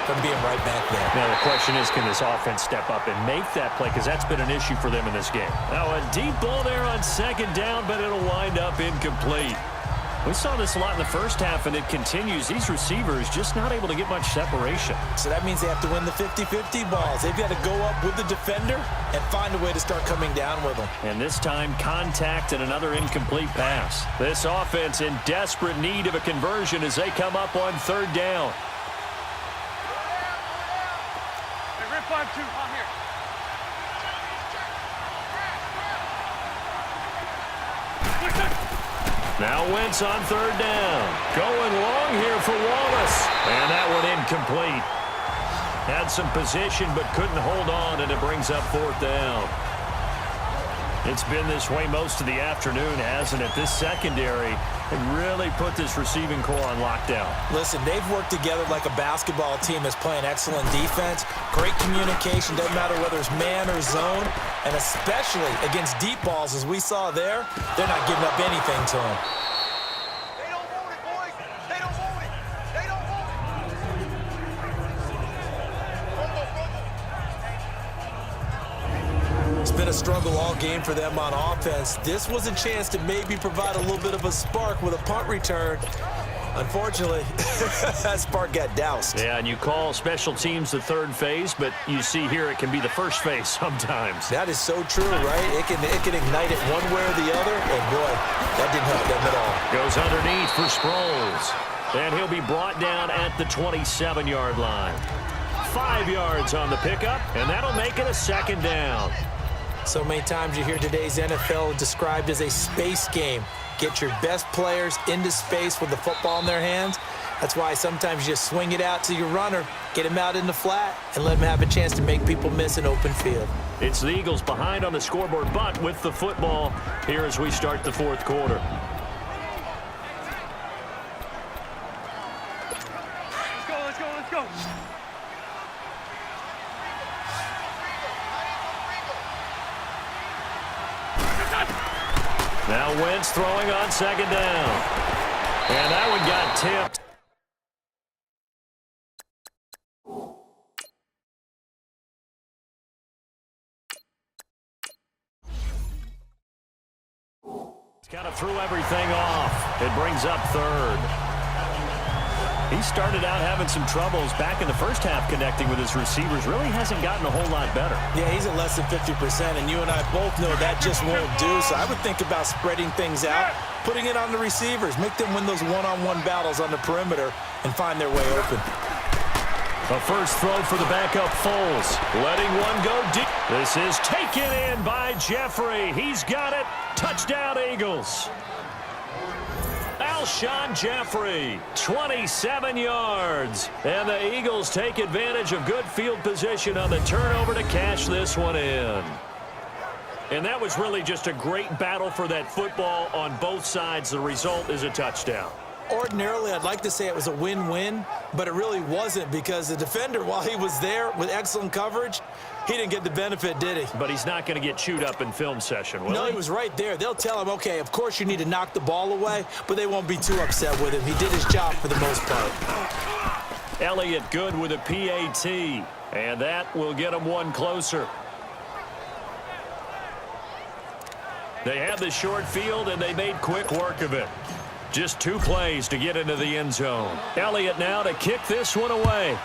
from being right back there. Now the question is, can this offense step up and make that play? Because that's been an issue for them in this game. Now a deep ball there on second down, but it'll wind up incomplete. We saw this a lot in the first half, and it continues. These receivers just not able to get much separation. So that means they have to win the 50-50 balls. They've got to go up with the defender and find a way to start coming down with them. And this time, contact and another incomplete pass. This offense in desperate need of a conversion as they come up on third down. Hey, Rip 5-2, on here. Now Wentz on third down. Going long here for Wallace. And that one incomplete. Had some position but couldn't hold on, and it brings up fourth down. It's been this way most of the afternoon, hasn't it? This secondary can really put this receiving core on lockdown. Listen, they've worked together like a basketball team that's playing excellent defense. Great communication, doesn't matter whether it's man or zone. And especially against deep balls, as we saw there, they're not giving up anything to them. They don't want it, boys. They don't want it. They don't want it. It's been a struggle all game for them on offense. This was a chance to maybe provide a little bit of a spark with a punt return. Unfortunately, that spark got doused. Yeah, and you call special teams the third phase, but you see here it can be the first phase sometimes. That is so true, right? It can ignite it one way or the other, and boy, that didn't help them at all. Goes underneath for Sproles, and he'll be brought down at the 27-yard line. 5 yards on the pickup, and that'll make it a second down. So many times you hear today's NFL described as a space game. Get your best players into space with the football in their hands. That's why sometimes you just swing it out to your runner, get him out in the flat, and let him have a chance to make people miss an open field. It's the Eagles behind on the scoreboard, but with the football here as we start the fourth quarter. Let's go, let's go, let's go. Now Wentz throwing on second down. And that one got tipped. He's kind of threw everything off. It brings up third. He started out having some troubles back in the first half connecting with his receivers. Really hasn't gotten a whole lot better. Yeah, he's at less than 50%, and you and I both know that just won't do. So I would think about spreading things out, putting it on the receivers, make them win those one-on-one battles on the perimeter, and find their way open. A first throw for the backup Foles. Letting one go deep. This is taken in by Jeffrey. He's got it. Touchdown, Eagles. Alshon Jeffrey, 27 yards. And the Eagles take advantage of good field position on the turnover to cash this one in. And that was really just a great battle for that football on both sides. The result is a touchdown. Ordinarily, I'd like to say it was a win-win, but it really wasn't because the defender, while he was there with excellent coverage, he didn't get the benefit, did he? But he's not going to get chewed up in film session, will he? No, he was right there. They'll tell him, okay, of course you need to knock the ball away, but they won't be too upset with him. He did his job for the most part. Elliott good with a PAT, and that will get him one closer. They had the short field, and they made quick work of it. Just 2 plays to get into the end zone. Elliott now to kick this one away.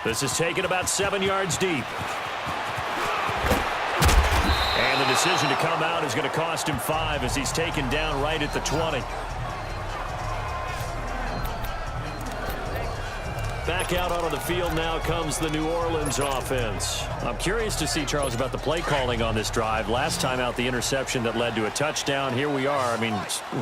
This is taken about 7 yards deep. And the decision to come out is going to cost him 5 as he's taken down right at the 20. Back out onto the field now comes the New Orleans offense. I'm curious to see, Charles, about the play calling on this drive. Last time out, the interception that led to a touchdown. Here we are. I mean,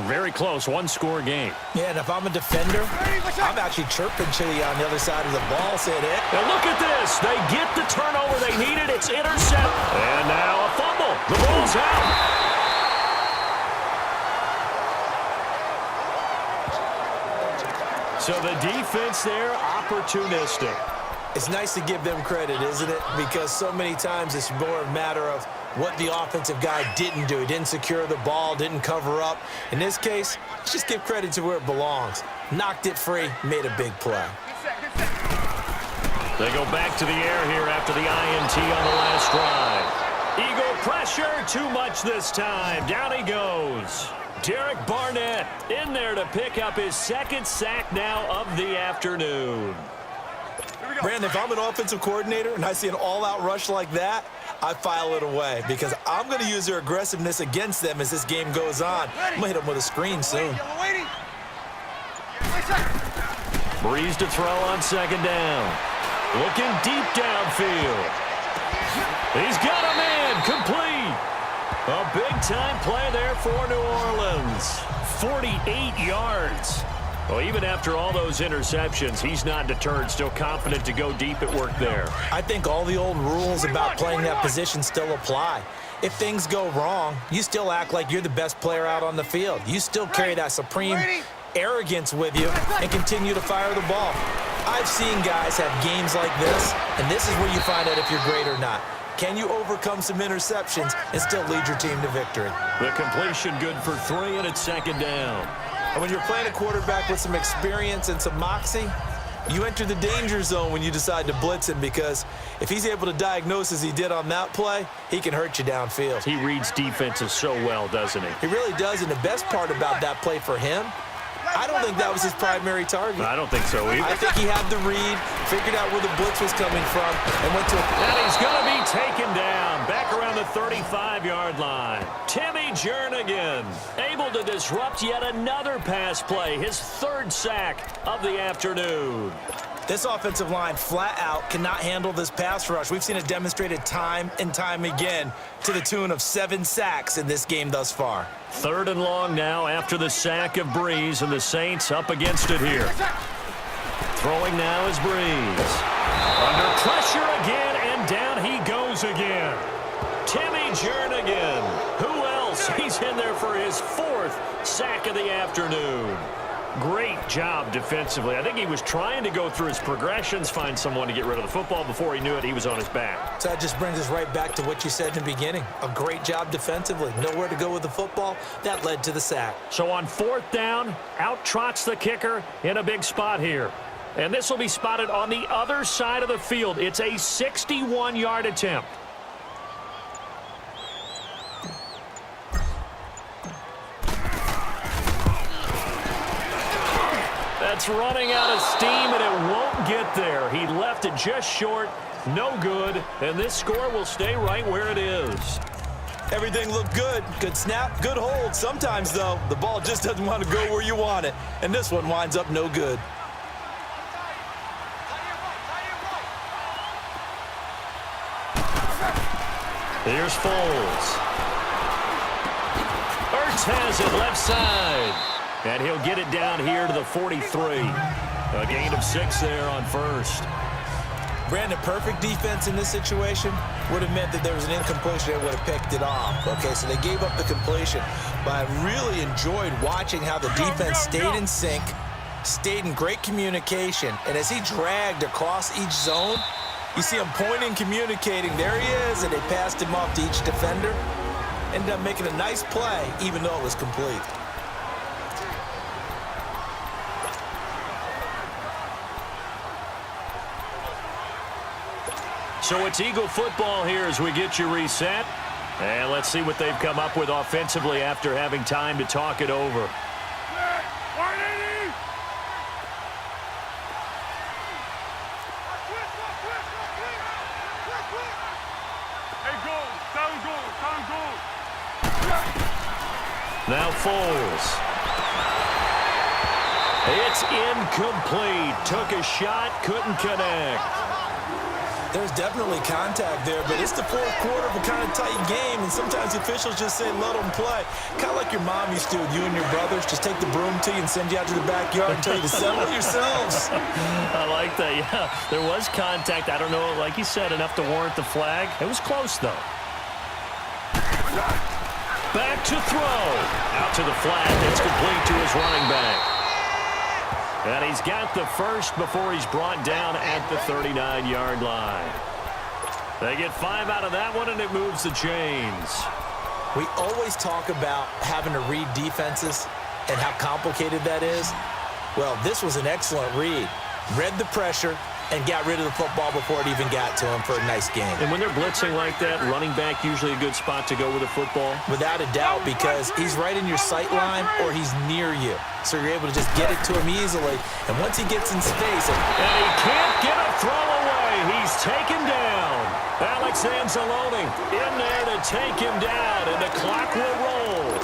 very close, one-score game. Yeah, and if I'm a defender, I'm actually chirping Chili on the other side of the ball, saying it. Now look at this. They get the turnover they needed. It's intercept. And now a fumble. The ball's out. So the defense there, opportunistic. It's nice to give them credit, isn't it? Because so many times it's more a matter of what the offensive guy didn't do. He didn't secure the ball, didn't cover up. In this case, just give credit to where it belongs. Knocked it free, made a big play. They go back to the air here after the INT on the last drive. Eagle pressure, too much this time. Down he goes. Derek Barnett in there to pick up his second sack now of the afternoon. Brandon, if I'm an offensive coordinator and I see an all-out rush like that, I file it away because I'm going to use their aggressiveness against them as this game goes on. I'm going to hit them with a screen soon. Breeze to throw on second down. Looking deep downfield. He's got a man complete. A big-time play there for New Orleans. 48 yards. Well, even after all those interceptions, he's not deterred, still confident to go deep at work there. I think all the old rules about playing that position still apply. If things go wrong, you still act like you're the best player out on the field. You still carry that supreme arrogance with you and continue to fire the ball. I've seen guys have games like this, and this is where you find out if you're great or not. Can you overcome some interceptions and still lead your team to victory? The completion good for 3, and it's second down. And when you're playing a quarterback with some experience and some moxie, you enter the danger zone when you decide to blitz him, because if he's able to diagnose as he did on that play, he can hurt you downfield. He reads defenses so well, doesn't he? He really does, and the best part about that play for him, I don't think that was his primary target. I don't think so either. I think he had the read, figured out where the blitz was coming from, and went to it. And he's going to be taken down back around the 35-yard line. Timmy Jernigan able to disrupt yet another pass play, his third sack of the afternoon. This offensive line flat out cannot handle this pass rush. We've seen it demonstrated time and time again to the tune of 7 sacks in this game thus far. 3rd and long now after the sack of Breeze, and the Saints up against it here. Throwing now is Breeze. Under pressure again, and down he goes again. Timmy Jernigan. Who else? He's in there for his 4th sack of the afternoon. Great job defensively. I think he was trying to go through his progressions, find someone to get rid of the football. Before he knew it, he was on his back. So that just brings us right back to what you said in the beginning. A great job defensively. Nowhere to go with the football. That led to the sack. So on 4th down, out trots the kicker in a big spot here. And this will be spotted on the other side of the field. It's a 61-yard attempt. That's running out of steam, and it won't get there. He left it just short, no good, and this score will stay right where it is. Everything looked good. Good snap, good hold. Sometimes, though, the ball just doesn't want to go where you want it, and this one winds up no good. Here's Foles. Ertz has it left side. And he'll get it down here to the 43. A gain of 6 there on 1st. Brandon, perfect defense in this situation would have meant that there was an incompletion. They would have picked it off. Okay, so they gave up the completion. But I really enjoyed watching how the defense stayed in sync, stayed in great communication. And as he dragged across each zone, you see him pointing, communicating. There he is, and they passed him off to each defender. Ended up making a nice play, even though it was complete. So it's Eagle football here as we get you reset. And let's see what they've come up with offensively after having time to talk it over. Now Foles. It's incomplete. Took a shot, couldn't connect. There's definitely contact there, but it's the 4th quarter of a kind of tight game, and sometimes the officials just say, let them play. Kind of like your mom used to with you and your brothers. Just take the broom to you and send you out to the backyard and tell you to settle yourselves. I like that, yeah. There was contact. I don't know, like you said, enough to warrant the flag. It was close, though. Back to throw. Out to the flat. It's complete to his running back. And he's got the first before he's brought down at the 39-yard line. They get 5 out of that one, and it moves the chains. We always talk about having to read defenses and how complicated that is. Well, this was an excellent read. Read the pressure and got rid of the football before it even got to him for a nice game. And when they're blitzing like that, running back usually a good spot to go with the football? Without a doubt, because he's right in your sight line or he's near you. So you're able to just get it to him easily. And once he gets in space... And he can't get a throw away. He's taken down. Alex Anzalone in there to take him down, and the clock will roll.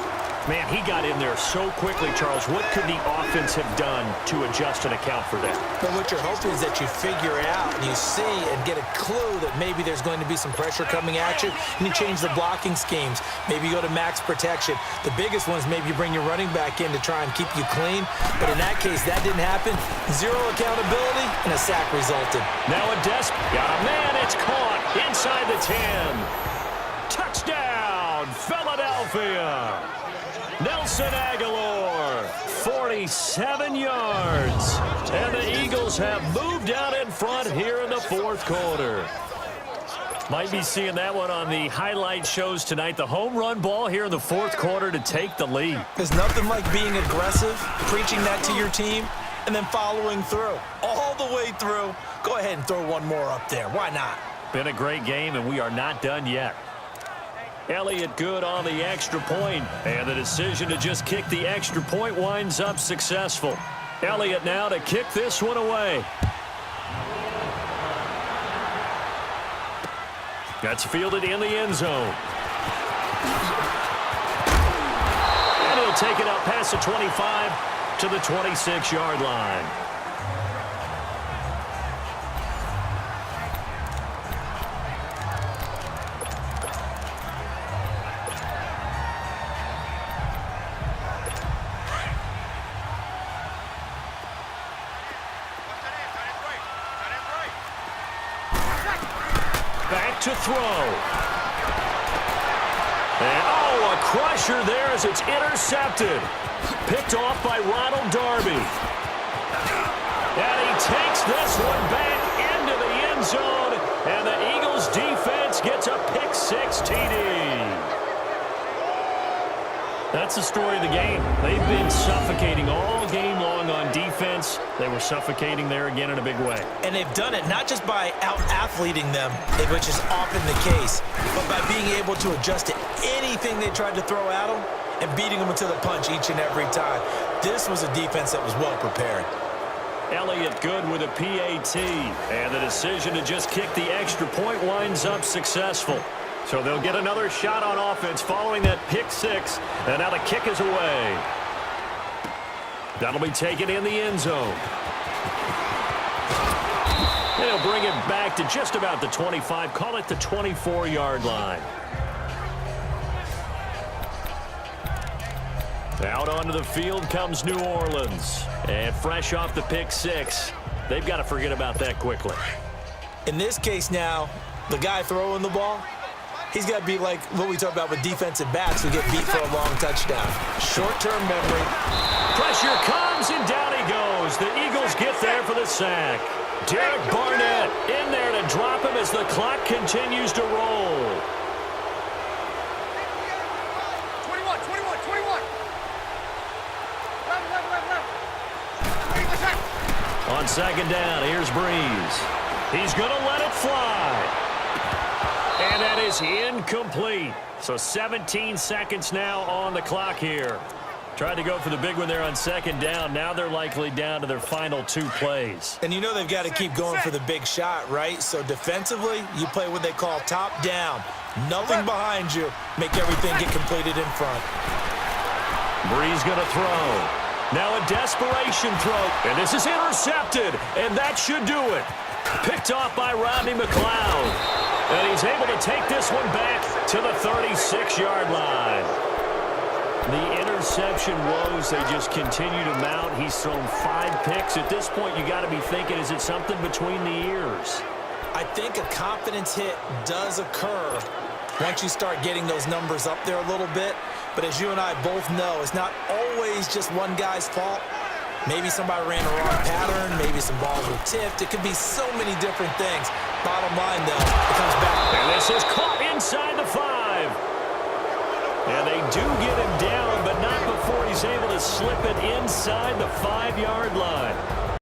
Man, he got in there so quickly, Charles. What could the offense have done to adjust and account for that? But what you're hoping is that you figure out and you see and get a clue that maybe there's going to be some pressure coming at you, and you change the blocking schemes. Maybe you go to max protection. The biggest one is maybe you bring your running back in to try and keep you clean. But in that case, that didn't happen. Zero accountability, and a sack resulted. Now a got a man. It's caught inside the 10. Touchdown, Philadelphia. Nelson Aguilar, 47 yards. And the Eagles have moved out in front here in the fourth quarter. Might be seeing that one on the highlight shows tonight. The home run ball here in the fourth quarter to take the lead. There's nothing like being aggressive, preaching that to your team, and then following through. All the way through. Go ahead and throw one more up there. Why not? Been a great game, and we are not done yet. Elliott good on the extra point, and the decision to just kick the extra point winds up successful. Elliott now to kick this one away. That's fielded in the end zone. And he'll take it up past the 25 to the 26-yard line. To throw. And, a crusher there as it's intercepted. Picked off by Ronald Darby. And he takes this one back into the end zone. And the Eagles defense gets a pick-6 TD. That's the story of the game. They've been suffocating all game long on defense. They were suffocating there again in a big way. And they've done it not just by out-athleting them, which is often the case, but by being able to adjust to anything they tried to throw at them and beating them to the punch each and every time. This was a defense that was well prepared. Elliott good with a PAT. And the decision to just kick the extra point winds up successful. So they'll get another shot on offense following that pick-6. And now the kick is away. That'll be taken in the end zone. And he'll bring it back to just about the 25. Call it the 24-yard line. Out onto the field comes New Orleans. And fresh off the pick-6, they've got to forget about that quickly. In this case now, the guy throwing the ball, he's got to be like what we talk about with defensive backs who get beat for a long touchdown. Short-term memory. Pressure comes, and down he goes. The Eagles get there for the sack. Derek Barnett in there to drop him as the clock continues to roll. 21. Left. On second down, here's Breeze. He's going to let it fly. And that is incomplete. So 17 seconds now on the clock here. Tried to go for the big one there on second down. Now they're likely down to their final 2 plays. And you know they've got to keep going for the big shot, right? So defensively, you play what they call top down. Nothing behind you. Make everything get completed in front. Breeze going to throw. Now a desperation throw. And this is intercepted. And that should do it. Picked off by Rodney McLeod. And he's able to take this one back to the 36-yard line. The interception woes, they just continue to mount. He's thrown 5 picks. At this point, you got to be thinking, is it something between the ears? I think a confidence hit does occur once you start getting those numbers up there a little bit. But as you and I both know, it's not always just one guy's fault. Maybe somebody ran a wrong pattern. Maybe some balls were tipped. It could be so many different things. Bottom line, though, it comes back. And this is caught inside the 5. And they do get him down, but not before he's able to slip it inside the 5-yard line.